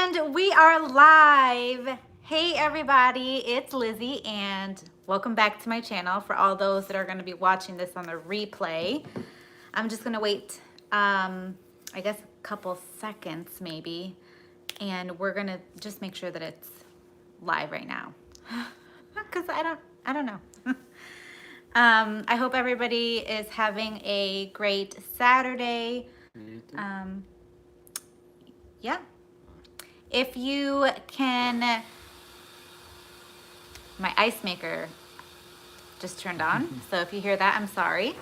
And we are live. Hey everybody, it's Lizzie and welcome back to my channel. For all those that are going to be watching this on the replay, I'm just going to wait I guess a couple seconds maybe, and we're going to just make sure that it's live right now because I don't know. I hope everybody is having a great Saturday. Yeah. If you can, my ice maker just turned on. So if you hear that, I'm sorry.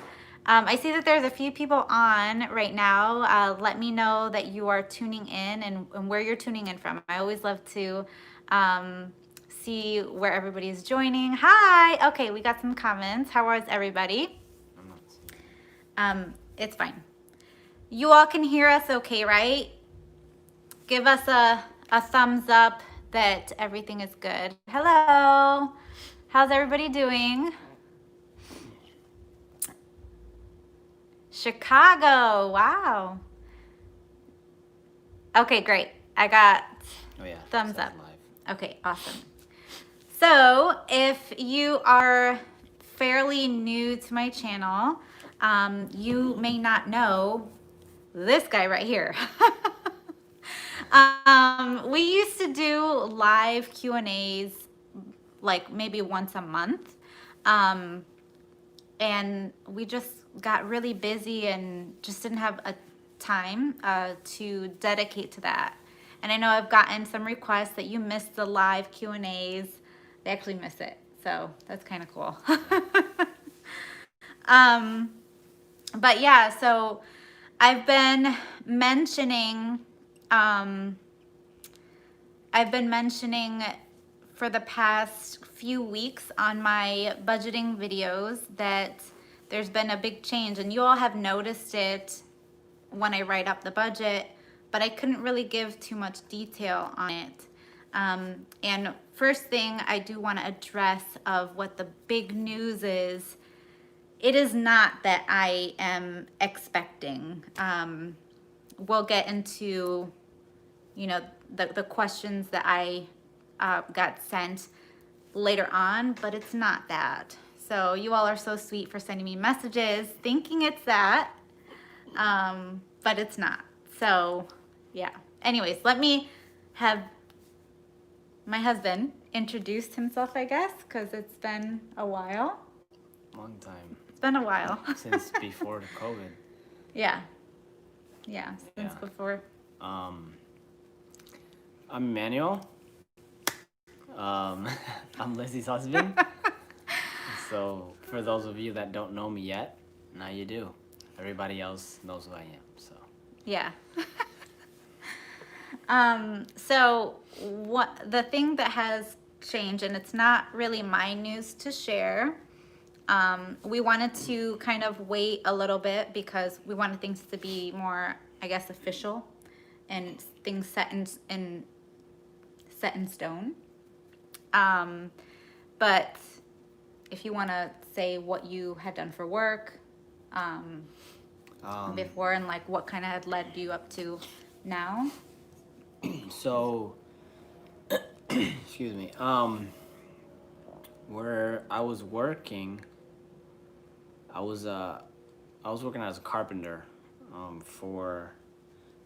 I see that there's a few people on right now. Let me know that you are tuning in and where you're tuning in from. I always love to see where everybody's joining. Hi. Okay, we got some comments. How is everybody? It's fine. You all can hear us okay, right? Give us a thumbs up that everything is good. Hello. How's everybody doing? Chicago. Wow. Okay, great. I got thumbs up. Live. Okay, awesome. So if you are fairly new to my channel, you may not know this guy right here. We used to do live Q&As like maybe once a month. And we just got really busy and just didn't have a time to dedicate to that. And I know I've gotten some requests that you missed the live Q&As. They actually miss it, so that's kind of cool. But yeah, so I've been mentioning for the past few weeks on my budgeting videos that there's been a big change, and you all have noticed it when I write up the budget, but I couldn't really give too much detail on it. And first thing I do want to address of what the big news is, it is not that I am expecting. We'll get into, you know, the questions that I got sent later on, but it's not that. So you all are so sweet for sending me messages thinking it's that, but it's not. So yeah. Anyways, let me have my husband introduce himself, I guess, because it's been a while. Long time. It's been a while. Since before the COVID. Yeah. Yeah, since before. I'm Emmanuel. I'm Lizzie's husband. So for those of you that don't know me yet, now you do. Everybody else knows who I am. So yeah. So what the thing that has changed, and it's not really my news to share. We wanted to kind of wait a little bit because we wanted things to be more, I guess, official and things set in stone. But if you want to say what you had done for work before and like what kind of had led you up to now. So, excuse me. Where I was working, I was working as a carpenter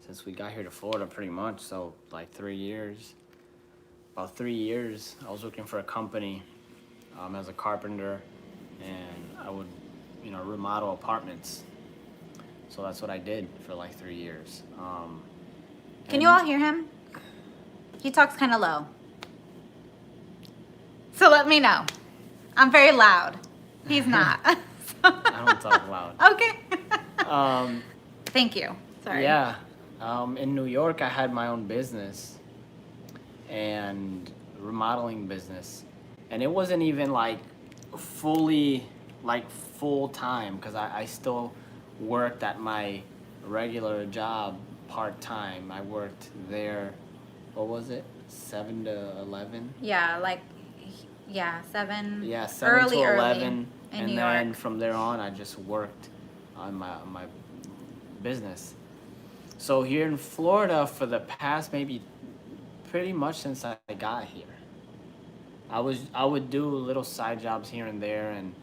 since we got here to Florida, pretty much. So like 3 years. About 3 years, I was working for a company as a carpenter, and I would, remodel apartments. So that's what I did for like 3 years. Can you all hear him? He talks kind of low. So let me know. I'm very loud. He's not. I don't talk loud. Okay. Thank you. Sorry. Yeah. In New York, I had my own business and remodeling business. And it wasn't even like fully, like full time, because I still worked at my regular job part time. I worked there, what was it, 7 to 11? Yeah, like, yeah, 7. Yeah, 7 early, to 11. Early in and New then York. From there on, I just worked on my business. So here in Florida, for the past maybe pretty much since I got here. I would do little side jobs here and there, and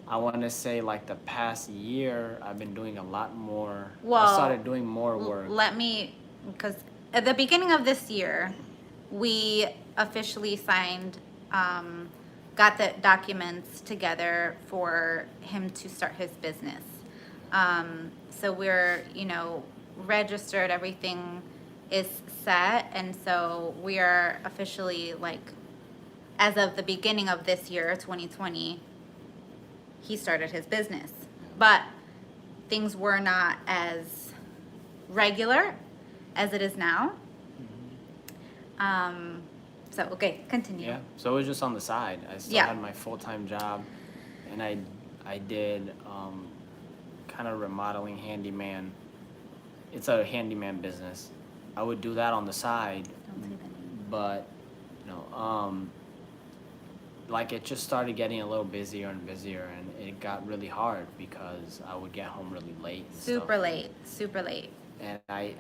I want to say like the past year I've been doing a lot more. Well, I started doing more work. Because at the beginning of this year, we officially signed, got the documents together for him to start his business. So we're, registered, everything is set, and so we are officially, like, as of the beginning of this year, 2020, he started his business. But things were not as regular as it is now. So, okay, continue. Yeah, so it was just on the side. I still Yeah. had my full-time job, and I did kind of remodeling handyman. It's a handyman business. I would do that on the side, Don't say the name. but like it just started getting a little busier and busier, and it got really hard because I would get home really late. And Super stuff. late, super late. And I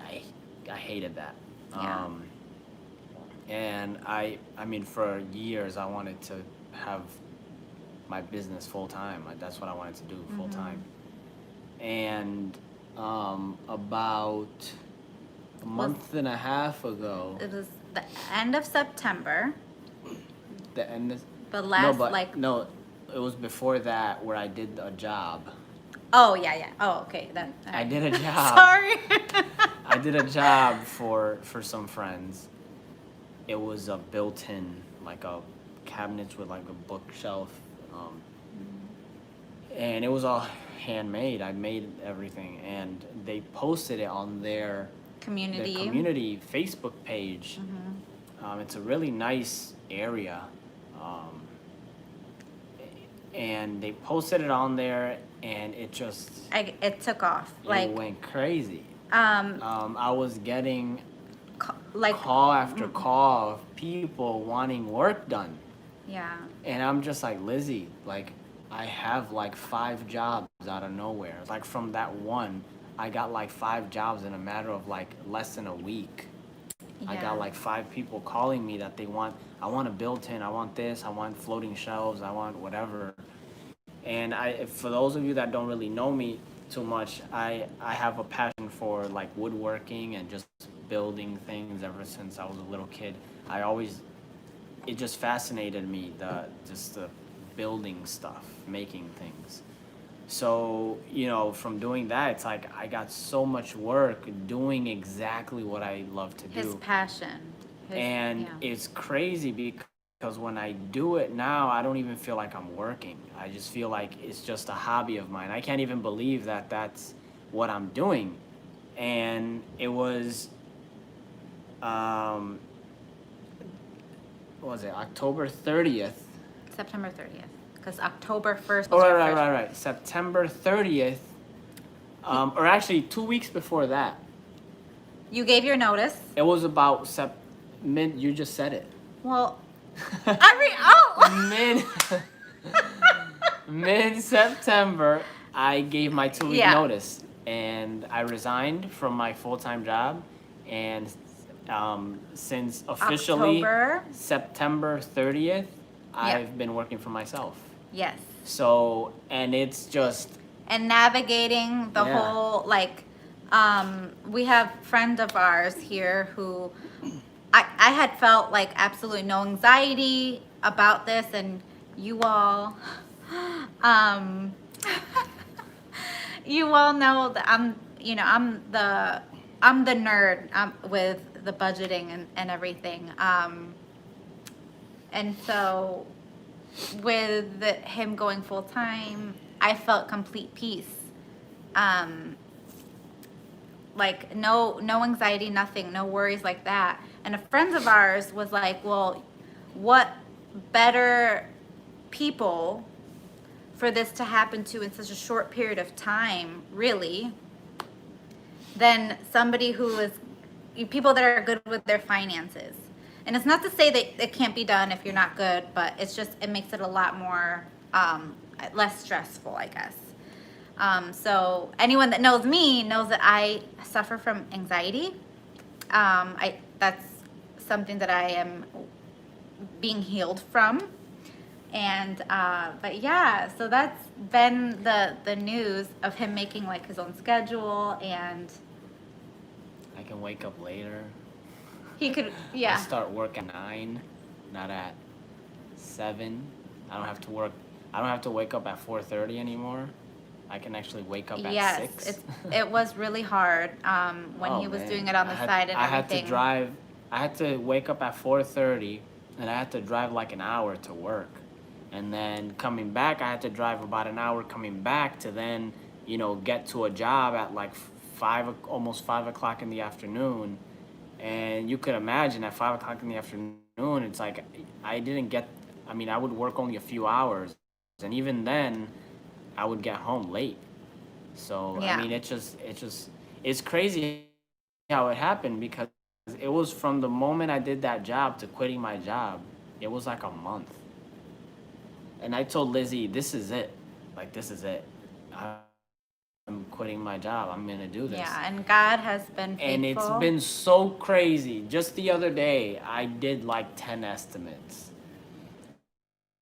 hated that. Yeah. And I mean, for years I wanted to have my business full time. That's what I wanted to do full time. And about a month and a half ago, It was the end of September, the end of, the last, no, it was before that where I did a job. Oh, yeah. Oh, okay. I did a job. Sorry. I did a job for some friends. It was a built-in, like a cabinets with like a bookshelf, and it was all handmade. I made everything, and they posted it on their community Facebook page. It's a really nice area, and they posted it on there, and it just It took off. it went crazy. I was getting like, call after call of people wanting work done. yeah. And I'm just like, Lizzie, like, I have like 5 jobs out of nowhere. Like, from that one, I got like 5 jobs in a matter of like less than a week. I Yeah. got like 5 people calling me that I want a built-in, I want this, I want floating shelves, I want whatever. And for those of you that don't really know me too much, I have a passion for like woodworking and just building things ever since I was a little kid. It just fascinated me, the building stuff, making things. So, from doing that, it's like I got so much work doing exactly what I love to do. His passion. And it's crazy because when I do it now, I don't even feel like I'm working. I just feel like it's just a hobby of mine. I can't even believe that that's what I'm doing. And it was, what was it, October 30th? September 30th. Because October 1st was Oh, your first. right. September 30th, or actually 2 weeks before that. You gave your notice. It was about you just said it. Well, Mid-September, I gave my 2-week Yeah. notice, and I resigned from my full-time job, and since officially October. September 30th, I've been working for myself. Yes. So, and it's just, And navigating the Yeah. whole, we have friends of ours here who I had felt like absolutely no anxiety about this, and you all you all know that I'm the nerd with the budgeting and everything, and so with him going full time, I felt complete peace. Like no anxiety, nothing, no worries like that. And a friend of ours was like, well, what better people for this to happen to in such a short period of time, really, than somebody who is, people that are good with their finances. And it's not to say that it can't be done if you're not good, but it makes it a lot more, less stressful, I guess. So anyone that knows me knows that I suffer from anxiety. That's something that I am being healed from. And but yeah, so that's been the news of him making like his own schedule, and I can wake up later. he could, I yeah. start work at 9, not at 7. I don't have to work. I don't have to wake up at 4:30 anymore. I can actually wake up at Yes, 6. it was really hard when Oh he was man, doing it on the side and I had to everything. drive. I had to wake up at 4:30, and I had to drive like an hour to work, and then coming back, I had to drive about an hour coming back to then, get to a job at like almost 5 o'clock in the afternoon, and you could imagine at 5 o'clock in the afternoon, it's like I didn't get. I mean, I would work only a few hours, and even then, I would get home late. So I Yeah. mean, it's crazy how it happened because it was from the moment I did that job to quitting my job. It was like a month, and I told Lizzie, "This is it. Like this is it. I'm quitting my job. I'm gonna do this." Yeah, and God has been faithful. And it's been so crazy. Just the other day, I did like 10 estimates,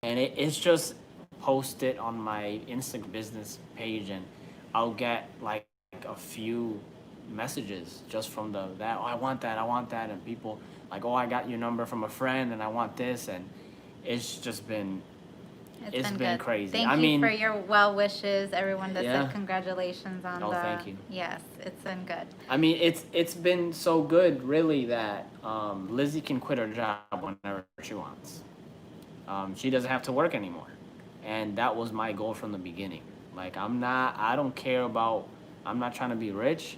and it's just posted on my Instagram business page, and I'll get like a few messages just from that. Oh, I want that, and people like, oh, I got your number from a friend, and I want this, and it's just been it's been good. crazy. Thank I you mean, for your well wishes, everyone that Yeah. said congratulations on Oh, the. thank you. Yes, it's been good. I mean, it's been so good, really, that Lizzie can quit her job whenever she wants. She doesn't have to work anymore, and that was my goal from the beginning. Like, I don't care about. I'm not trying to be rich,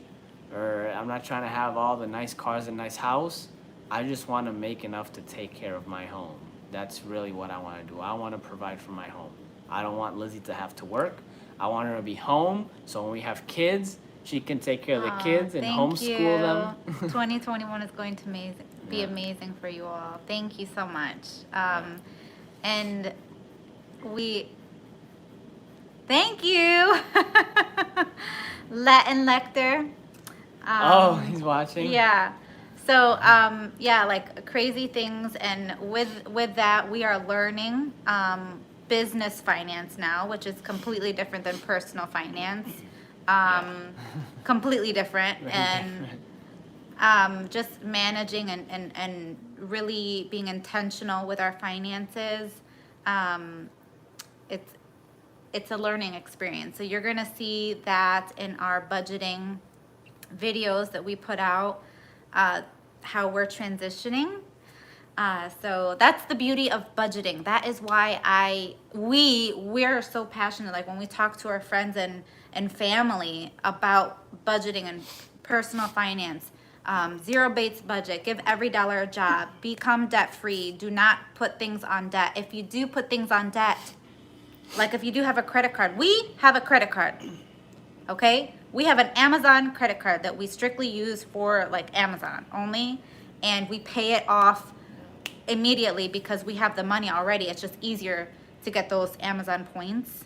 or I'm not trying to have all the nice cars and nice house. I just want to make enough to take care of my home. That's really what I want to do. I want to provide for my home. I don't want Lizzie to have to work. I want her to be home, so when we have kids, she can take care of the kids and Thank homeschool them. you. 2021 is going to be Yeah. amazing for you all. Thank you so much. And we thank you, Latin Lecter. Oh, he's watching. Yeah. So yeah, like crazy things, and with that, we are learning business finance now, which is completely different than personal finance. Completely different, Very and different. just managing and really being intentional with our finances. It's it's a learning experience. So you're gonna see that in our budgeting videos that we put out, how we're transitioning. So that's the beauty of budgeting. That is why we're so passionate. Like when we talk to our friends and family about budgeting and personal finance, zero-based budget, give every dollar a job, become debt-free, do not put things on debt. If you do put things on debt, like if you do have a credit card, we have a credit card, okay? We have an Amazon credit card that we strictly use for like Amazon only, and we pay it off immediately because we have the money already. It's just easier to get those Amazon points.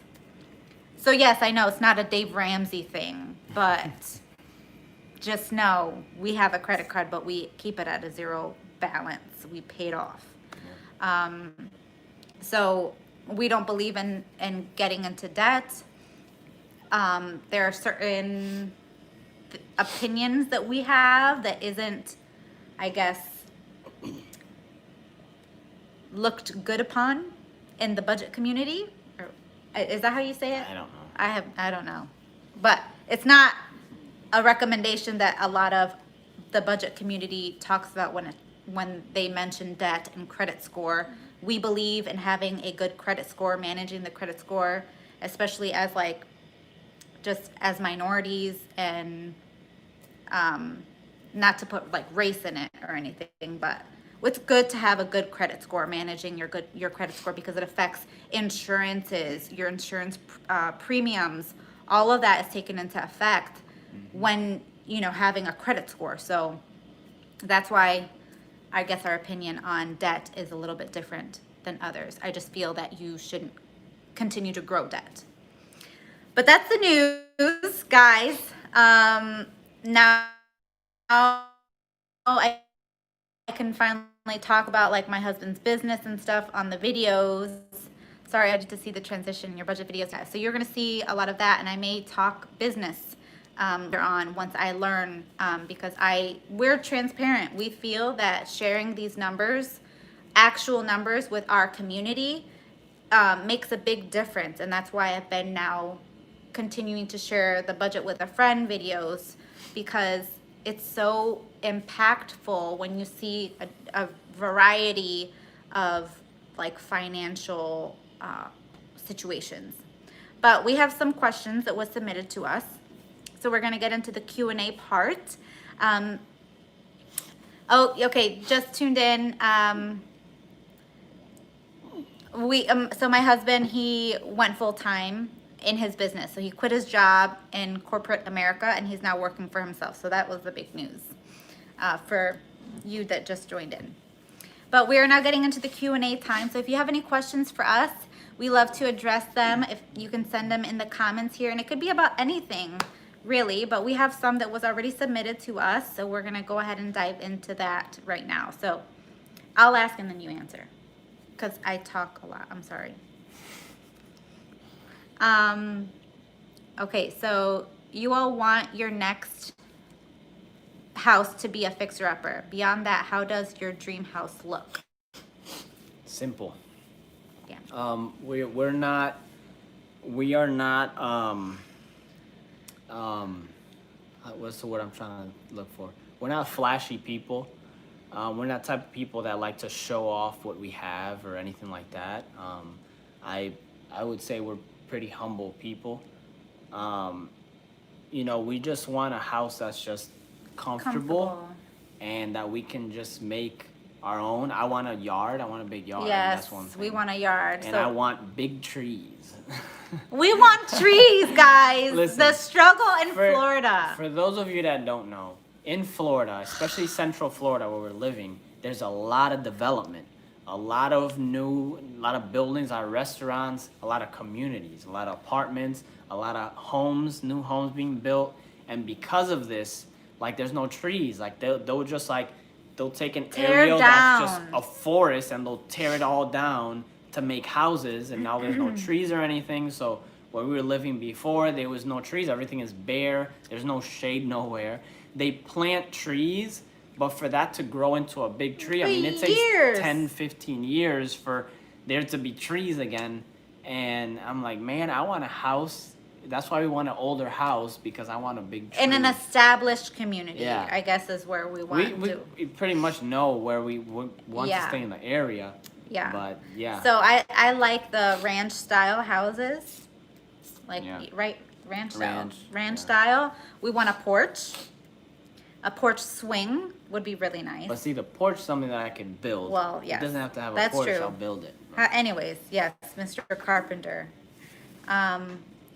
So yes, I know it's not a Dave Ramsey thing, but just know we have a credit card, but we keep it at a zero balance. We pay it off. So we don't believe in getting into debt. There are certain opinions that we have that isn't, I guess, looked good upon in the budget community. Or, is that how you say it? I don't know. I don't know, but it's not a recommendation that a lot of the budget community talks about when they mention debt and credit score. We believe in having a good credit score, managing the credit score, especially as like just as minorities, and not to put like race in it or anything, but it's good to have a good credit score, managing your credit score, because it affects insurances, your insurance premiums. All of that is taken into effect when having a credit score. So that's why I guess our opinion on debt is a little bit different than others. I just feel that you shouldn't continue to grow debt. But that's the news, guys. Now I can can finally talk about like my husband's business and stuff on the videos. Sorry, I get to see the transition in your budget videos. So you're gonna see a lot of that, and I may talk business later on once I learn, because we're transparent. We feel that sharing these numbers, actual numbers with our community, makes a big difference, and that's why I've been now continuing to share the budget with a friend videos, because it's so impactful when you see a variety of like financial situations. But we have some questions that was submitted to us, so we're going to get into the Q&A part. Oh, okay, just tuned in. So my husband, he went full-time in his business. So he quit his job in corporate America, and he's now working for himself. So that was the big news for you that just joined in. But we are now getting into the Q&A time. So if you have any questions for us, we love to address them. If you can send them in the comments here, and it could be about anything really, but we have some that was already submitted to us. So we're gonna go ahead and dive into that right now. So I'll ask and then you answer, because I talk a lot. I'm sorry. Okay, so you all want your next house to be a fixer-upper. Beyond that, how does your dream house look? Simple. Yeah. We are not what's the word I'm trying to look for? We're not flashy people. We're not type of people that like to show off what we have or anything like that. I would say we're pretty humble people. You know, we just want a house that's just comfortable and that we can just make our own. I want a yard. I want a big yard. Yes, that's one thing. we want a yard. And I want big trees. We want trees, guys. Listen, the struggle in Florida. For those of you that don't know, in Florida, especially Central Florida where we're living, there's a lot of development, a lot of buildings, a lot of restaurants, a lot of communities, a lot of apartments, a lot of homes, new homes being built. And because of this, like, there's no trees. Like, they'll just like, they'll take an area that's just a forest and they'll tear it all down to make houses, and now there's no trees or anything. So where we were living before, there was no trees. Everything is bare. There's no shade nowhere. They plant trees, but for that to grow into a big tree, I mean, it takes 10, 15 years for there to be trees again. And I'm like, man, I want a house. That's why we want an older house, because I want a big tree. In an established community, yeah. I guess is where we want to. We pretty much know where we want to stay in the area. Yeah. But yeah. So I like the ranch style houses. Like, right? Ranch style. We want a porch. A porch swing would be really nice. But see, the porch is something that I can build. Well, yes. It doesn't have to have a That's porch. true. I'll build it. Anyways, yes, Mr. Carpenter.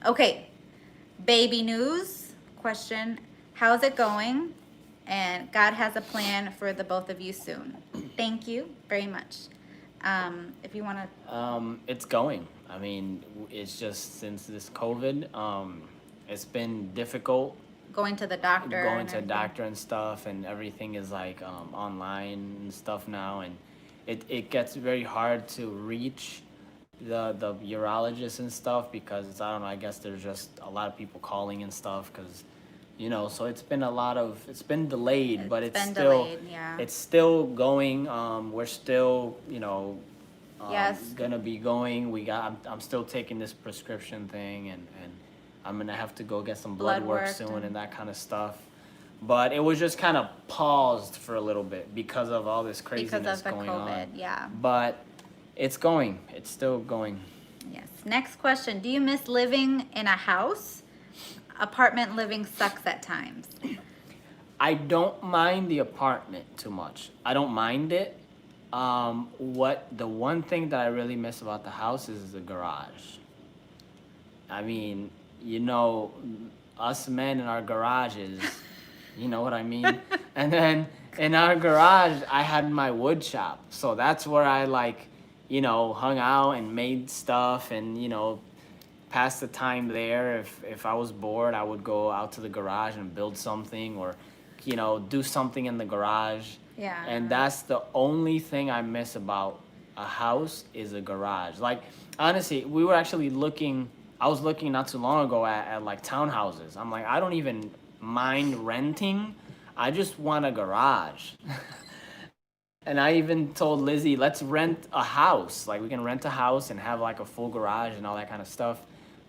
Okay. Baby news question. How's it going? And God has a plan for the both of you soon. Thank you very much. If you want to. It's going. I mean, it's just since this COVID, it's been difficult. Going to the doctor. Going to the doctor and stuff, and everything is like online and stuff now, and it gets very hard to reach the urologist and stuff, because I don't know, I guess there's just a lot of people calling and stuff, because you know, so it's been delayed, but it's still delayed, yeah. It's still going. We're still, you know, yes, gonna be going. I'm still taking this prescription thing, and I'm gonna have to go get some blood work soon and that kind of stuff. But it was just kind of paused for a little bit because of all this craziness going on. Because of the COVID, yeah. But it's going. It's still going. Yes. Next question. Do you miss living in a house? Apartment living sucks at times. I don't mind the apartment too much. I don't mind it. The one thing that I really miss about the house is the garage. I mean, you know, us men in our garages, you know what I mean? And then in our garage, I had my wood shop. So that's where I, like, you know, hung out and made stuff and, you know, passed the time there. If I was bored, I would go out to the garage and build something, or, you know, do something in the garage. Yeah. And that's the only thing I miss about a house is a garage. Like, honestly, we were actually looking, I was looking not too long ago at like townhouses. I'm like, I don't even mind renting. I just want a garage. And I even told Lizzie, let's rent a house. Like, we can rent a house and have like a full garage and all that kind of stuff.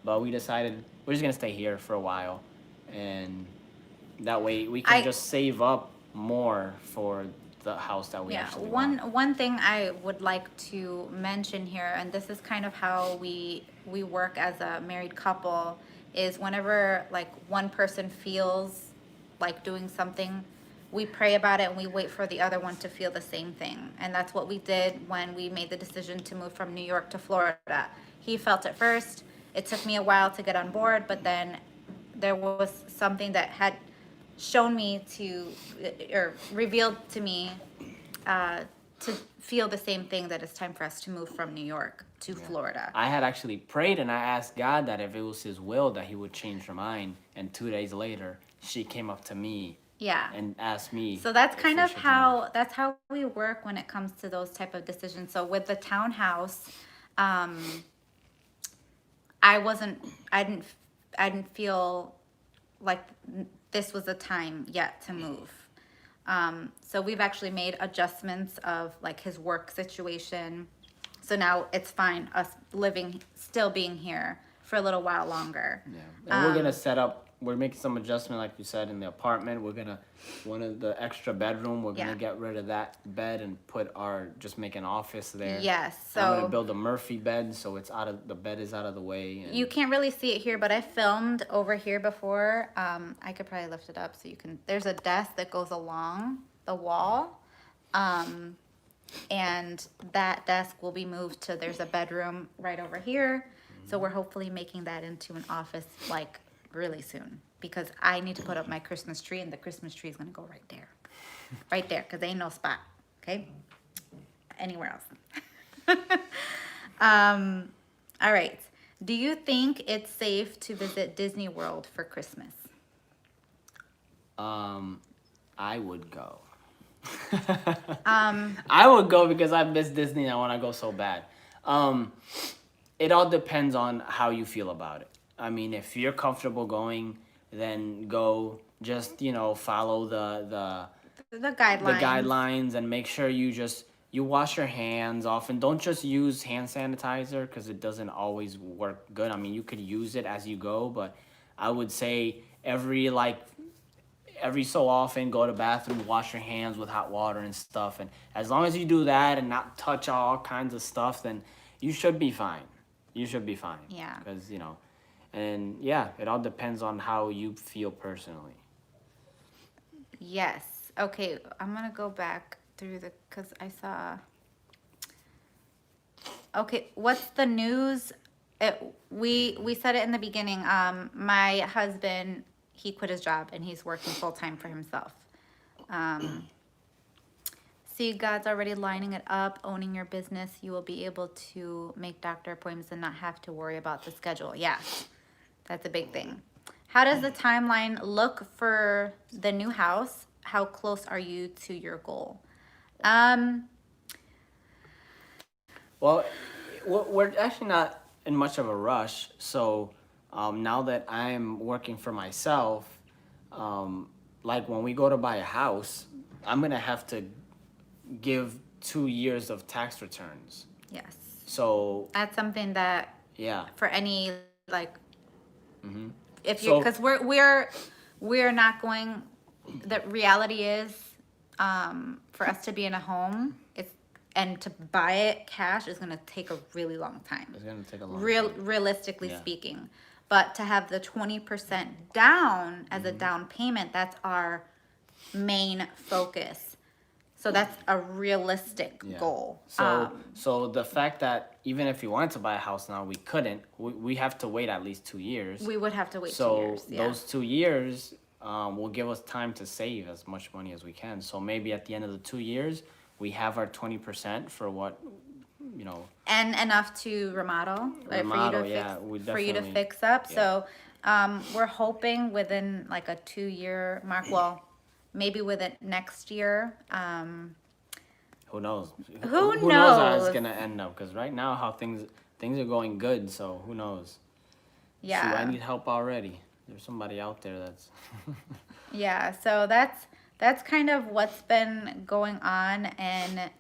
But we decided we're just gonna stay here for a while, and that way we can I just save up more for the house that we Yeah, actually one want. one thing I would like to mention here, and this is kind of how we work as a married couple, is whenever like one person feels like doing something, we pray about it and we wait for the other one to feel the same thing. And that's what we did when we made the decision to move from New York to Florida. He felt it first. It took me a while to get on board, but then there was something that had shown me to, or revealed to me, to feel the same thing, that it's time for us to move from New York to Florida. I had actually prayed and I asked God that if it was His will that He would change her mind. And 2 days later, she came up to me Yeah. and asked me. So that's if kind we of should how we work when it comes to those type of decisions. So with the townhouse, I wasn't, I didn't feel like this was the time yet to move. So we've actually made adjustments of like his work situation. So now it's fine us still being here for a little while longer. Yeah, and we're gonna set up. We're making some adjustment, like you said, in the apartment. We're gonna one of the extra bedroom. We're gonna Yeah. get rid of that bed and put just make an office there. Yes, I'm gonna so build a Murphy bed, so the bed is out of the way. And you can't really see it here, but I filmed over here before. I could probably lift it up so you can. There's a desk that goes along the wall, and that desk will be moved to. There's a bedroom right over here, so we're hopefully making that into an office like really soon, because I need to put up my Christmas tree, and the Christmas tree is gonna go right there, because there ain't no spot. Okay, anywhere else. All right. Do you think it's safe to visit Disney World for Christmas? I would go. I would go because I miss Disney and I want to go so bad. It all depends on how you feel about it. I mean, if you're comfortable going, then go. Just follow the guidelines and make sure you wash your hands often. Don't just use hand sanitizer because it doesn't always work good. I mean, you could use it as you go, but I would say every so often go to the bathroom, wash your hands with hot water and stuff. And as long as you do that and not touch all kinds of stuff, then you should be fine. You should be fine. Yeah. Because, and yeah, it all depends on how you feel personally. Yes. Okay, I'm gonna go back through because I saw. Okay, what's the news? We said it in the beginning. My husband, he quit his job and he's working full time for himself. See, God's already lining it up. Owning your business, you will be able to make doctor appointments and not have to worry about the schedule. Yeah, that's a big thing. How does the timeline look for the new house? How close are you to your goal? Well, we're actually not in much of a rush. So now that I'm working for myself, like when we go to buy a house, I'm gonna have to give 2 years of tax returns. Yes. So That's something that yeah, for any like if you So- because we're not going. The reality is, for us to be in a home, and to buy it cash is gonna take a really long time. it's gonna take a long time. Realistically Yeah. speaking, but to have the 20% down as a down payment, that's our main focus. So that's a realistic Yeah. goal. So the fact that even if we wanted to buy a house now, we couldn't. We have to wait at least 2 years. We would have to wait 2 So years. Yeah. those 2 years will give us time to save as much money as we can. So maybe at the end of the 2 years, we have our 20% for what, And enough to remodel, right, Remodel, for you to yeah, fix, we for you to definitely- fix up. yeah. So we're hoping within like a 2 year mark. Well, maybe with it next year. Who knows? Who knows how it's knows? gonna end up? Because right now, how things are going good. So who knows? Shoot, I Yeah. need help already. There's somebody out there that's. Yeah, so that's kind of what's been going on. And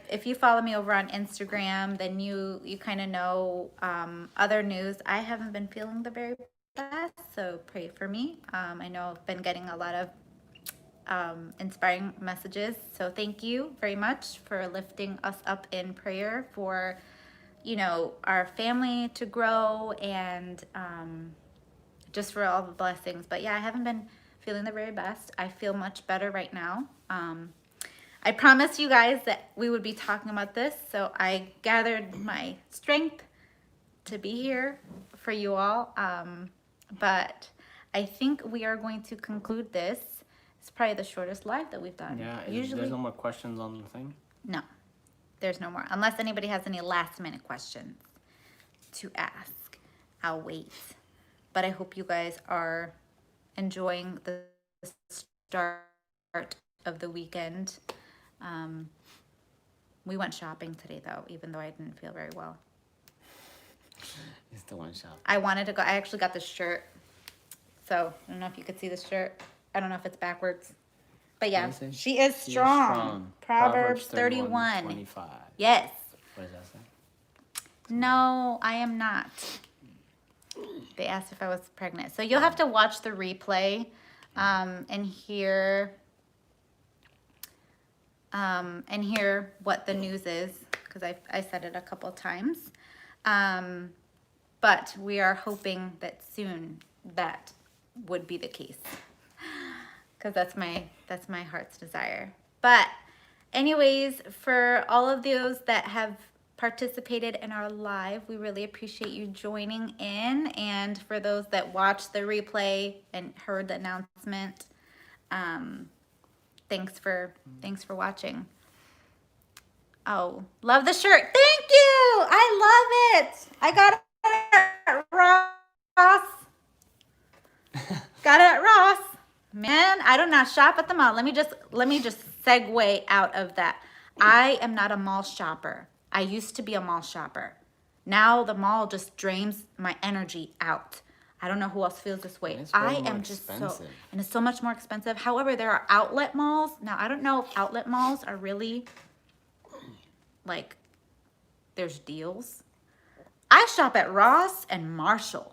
if you follow me over on Instagram, then you kind of know other news. I haven't been feeling the very best, so pray for me. I know I've been getting a lot of inspiring messages, so thank you very much for lifting us up in prayer for, our family to grow, and just for all the blessings. But yeah, I haven't been feeling the very best. I feel much better right now. I promised you guys that we would be talking about this, so I gathered my strength to be here for you all. But I think we are going to conclude this. It's probably the shortest live that we've done. Yeah. Usually, There's no more questions on the thing. no, there's no more. Unless anybody has any last minute questions to ask, I'll wait. But I hope you guys are enjoying the start of the weekend. We went shopping today, though, even though I didn't feel very well. It's the one shop. I wanted to go. I actually got this shirt. So I don't know if you could see the shirt. I don't know if it's backwards. But yeah, she is strong. Proverbs 31. 25. Yes. What does that say? No, I am not. They asked if I was pregnant. So you'll have to watch the replay and hear what the news is, because I said it a couple of times. But we are hoping that soon that would be the case, because that's my heart's desire. But anyways, for all of those that have participated in our live, we really appreciate you joining in. And for those that watched the replay and heard the announcement, thanks for watching. Oh, love the shirt. Thank you. I love it. I got it at Ross. Got it at Ross. Man, I do not shop at the mall. Let me just segue out of that. I am not a mall shopper. I used to be a mall shopper. Now the mall just drains my energy out. I don't know who else feels this way. I am just so, and it's so much more expensive. However, there are outlet malls. Now, I don't know if outlet malls are really, like, there's deals. I shop at Ross and Marshall.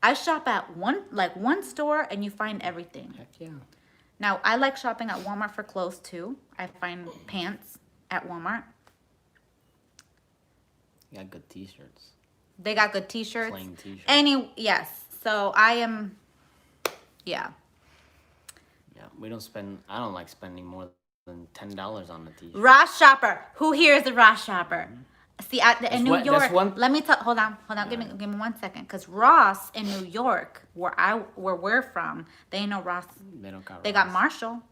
I shop at one store and you find everything. Heck yeah. Now, I like shopping at Walmart for clothes too. I find pants at Walmart. You got good t-shirts. They got good t-shirts. Plain t-shirts. Yes. So I am, yeah. Yeah, I don't like spending more than $10 on a t-shirt. Ross shopper. Who here is a Ross shopper? See, in New York, let me tell, hold on, give me 1 second. Because Ross in New York, where we're from, they ain't no Ross. They don't got They Ross. got Marshall,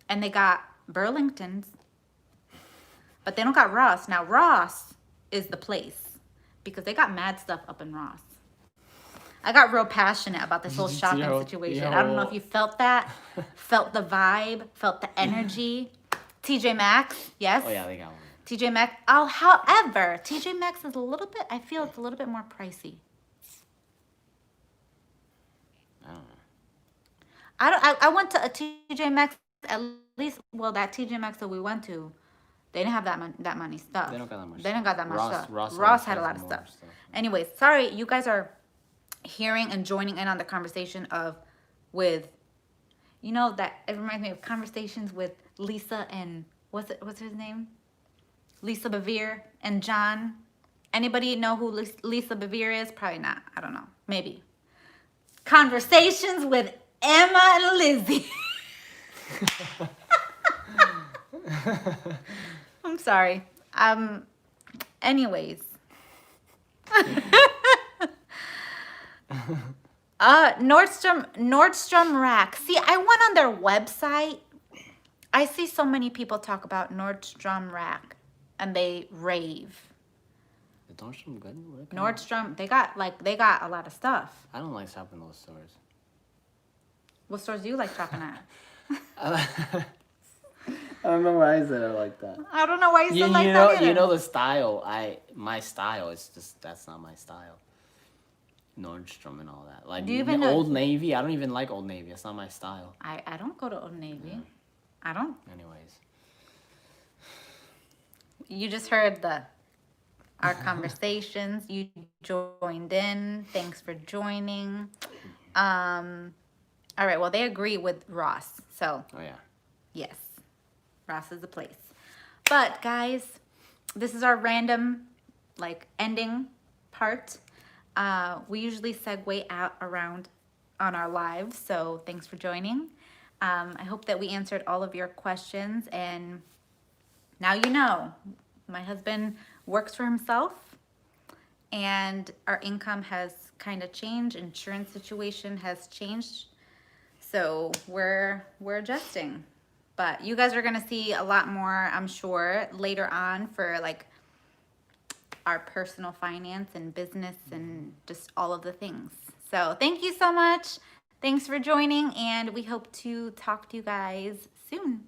and they got Burlington's, but they don't got Ross. Now, Ross is the place, because they got mad stuff up in Ross. I got real passionate about this whole shopping situation. I don't know if you felt that, felt the vibe, felt the energy. TJ Maxx, yes. Oh yeah, they got one. TJ Maxx. Oh, however, TJ Maxx is I feel it's a little bit more pricey. I don't know. I went to a TJ Maxx, at least, well, that TJ Maxx that we went to, they didn't have that many stuff. They don't got that much. They didn't got that much stuff. Ross had a lot of more stuff. Anyways, sorry, you guys are hearing and joining in on the conversation with, that it reminds me of conversations with Lisa and what's his name? Lisa Bevere and John. Anybody know who Lisa Bevere is? Probably not. I don't know. Maybe. Conversations with Emma and Lizzie. I'm sorry. Anyways. Nordstrom Rack. See, I went on their website. I see so many people talk about Nordstrom Rack, and they rave. Is Nordstrom good? Nordstrom, they got a lot of stuff. I don't like shopping those stores. What stores do you like shopping at? I don't know why I said it like that. I don't know why you You, still like you know, that either. you know the style. My style is just that's not my style. Nordstrom and all that. Like Do you even know- Old Navy, I don't even like Old Navy. It's not my style. I don't go to Old Navy. I don't. Anyways, You just heard our conversations. You joined in. Thanks for joining. All right. Well, they agree with Ross. So oh yeah. yes, Ross is the place. But guys, this is our random ending part. We usually segue out around on our lives. So thanks for joining. I hope that we answered all of your questions, and now you know. My husband works for himself, and our income has kind of changed. Insurance situation has changed, so we're adjusting. But you guys are gonna see a lot more, I'm sure, later on for our personal finance and business and just all of the things. So thank you so much. Thanks for joining, and we hope to talk to you guys soon.